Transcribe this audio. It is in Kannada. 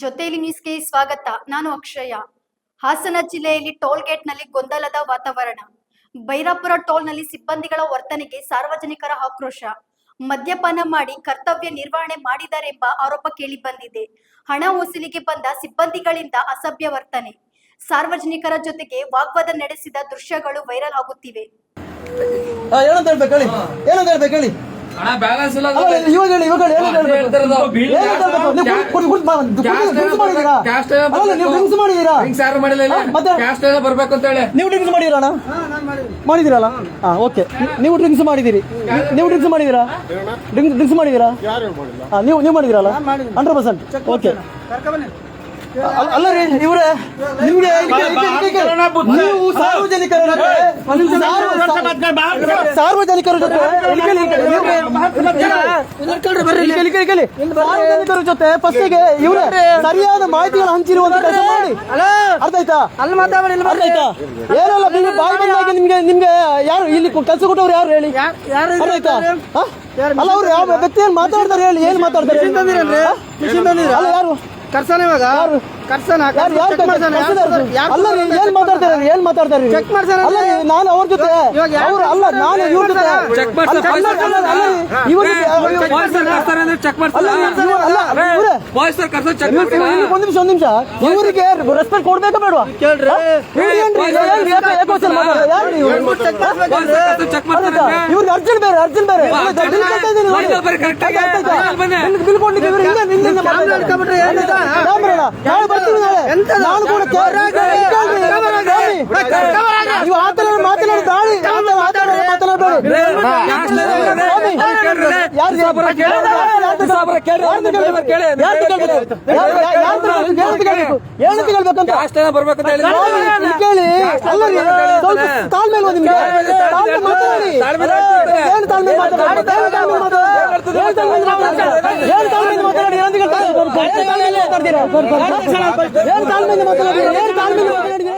ಜೊತೆಲಿ ನ್ಯೂಸ್ಗೆ ಸ್ವಾಗತ. ನಾನು ಅಕ್ಷಯ. ಹಾಸನ ಜಿಲ್ಲೆಯಲ್ಲಿ ಟೋಲ್ ಗೇಟ್ನಲ್ಲಿ ಗೊಂದಲದ ವಾತಾವರಣ. ಬೈರಾಪುರ ಟೋಲ್ನಲ್ಲಿ ಸಿಬ್ಬಂದಿಗಳ ವರ್ತನೆಗೆ ಸಾರ್ವಜನಿಕರ ಆಕ್ರೋಶ. ಮದ್ಯಪಾನ ಮಾಡಿ ಕರ್ತವ್ಯ ನಿರ್ವಹಣೆ ಮಾಡಿದರೆಂಬ ಆರೋಪ ಕೇಳಿಬಂದಿದೆ. ಹಣ ವಸೂಲಿಗೆ ಬಂದ ಸಿಬ್ಬಂದಿಗಳಿಂದ ಅಸಭ್ಯ ವರ್ತನೆ. ಸಾರ್ವಜನಿಕರ ಜೊತೆಗೆ ವಾಗ್ವಾದ ನಡೆಸಿದ ದೃಶ್ಯಗಳು ವೈರಲ್ ಆಗುತ್ತಿವೆ. ಏನಂತ ಹೇಳ್ಬೇಕು ಹೇಳಿ, ಏನಂತ ಹೇಳ್ಬೇಕು ಹೇಳಿ. ಇವಾಗ ಹೇಳಿ, ಇವಾಗ ಹೇಳಿ, ಏನಂತ ಹೇಳ್ಬೇಕು? ನೀವು ಡ್ರಿಂಕ್ಸ್ ಮಾಡಿದೀರಾ? ಮತ್ತೆ ಬರ್ಬೇಕು ಅಂತ ಹೇಳಿ ನೀವು ಡ್ರಿಂಕ್ಸ್ ಮಾಡಿದಿರಣ್ಣ? ಮಾಡಿದಿರಲ್ಲ? ಹಾ, ಓಕೆ. ನೀವು ಡ್ರಿಂಕ್ಸ್ ಮಾಡಿದಿರಿ, ನೀವು ಡ್ರಿಂಕ್ಸ್ ಮಾಡಿದಿರಾ? ಡ್ರಿಂಕ್ಸ್ ಮಾಡಿದಿರಾ? ನೀವು ಮಾಡಿದಿರಲ್ಲ? 100%. ಓಕೆ. ಅಲ್ಲ ರೀ ಇವ್ರೆ, ನಿಮ್ಗೆ ನೀವು ಸಾರ್ವಜನಿಕರ ಜೊತೆ ಸಾರ್ವಜನಿಕರ ಜೊತೆ ಫಸ್ಟಿಗೆ ಇವ್ರೆ ಸರಿಯಾದ ಮಾಹಿತಿಗಳ ಹಂಚಿರುವಂತ ಕೆಲಸ ಮಾಡಿ. ಅರ್ಥ ಆಯ್ತಾ? ಅರ್ಥ ಆಯ್ತಾ? ಏನಲ್ಲ ನಿಮ್ಗೆ ಬಾಯಿ ಬಂದಾಗ ನಿಮ್ಗೆ ಯಾರು ಇಲ್ಲಿ ಕೆಲಸ ಕೊಟ್ಟವ್ರು ಯಾರು ಹೇಳಿ? ಅರ್ಥ ಆಯ್ತಾ? ಅಲ್ಲ ಅವ್ರು ಯಾವ ವ್ಯಕ್ತಿ ಏನ್ ಮಾತಾಡ್ತಾರೆ ಹೇಳಿ, ಏನ್ ಮಾತಾಡ್ತಾರೆ? ಅಲ್ಲ ಯಾರು ಕರ್ಸನ ಇವಾಗ ಏನ್ ಮಾತಾಡ್ತಾರೆ? ಚೆಕ್ ಮಾಡ್ಸೋಣ. ಅಲ್ಲ ನಾನು ಅವ್ರ ಜೊತೆ ಅವ್ರು ಅಲ್ಲ, ನಾನು ಇವ್ರ ಜೊತೆ ಚೆಕ್ ಒಂದ್ ನಿಮಿಷ ಇವರಿಗೆ ರೆಸ್ಪೆಕ್ಟ್ ಕೊಡ್ಬೇಕಾ ಬೇಡವಾ? ಇವ್ರಿಗೆ ಅರ್ಜೆಂಟ್ ಬೇರೆ ಬಿಲ್ ಕೊಡ್ಲಿಕ್ಕೆ ನಾಳೆ ಬರ್ತೀವಿ. ನಾನು ಕೂಡ ನೀವು ಆ ತರ ಮಾತನಾಡಿ ದಾಳಿ ಮಾತನಾಡಬೇಡಿ. ಕೇಳಿ ಅಲ್ಲ ತಾಳ್ಮೇಲೆ ನಿಮ್ಗೆ ಮಾತಾಡಿ. ಏನು ತಾಳ್ಮೇಲೆ ಮಾತಾಡಿ? ಏನು ತಾಳ್ಮೇಲೆ ಮಾತಾಡ್ತೀರಾ? ಏನು ತಾಳ್ಮೇಲೆ ಮಾತಾಡಿ?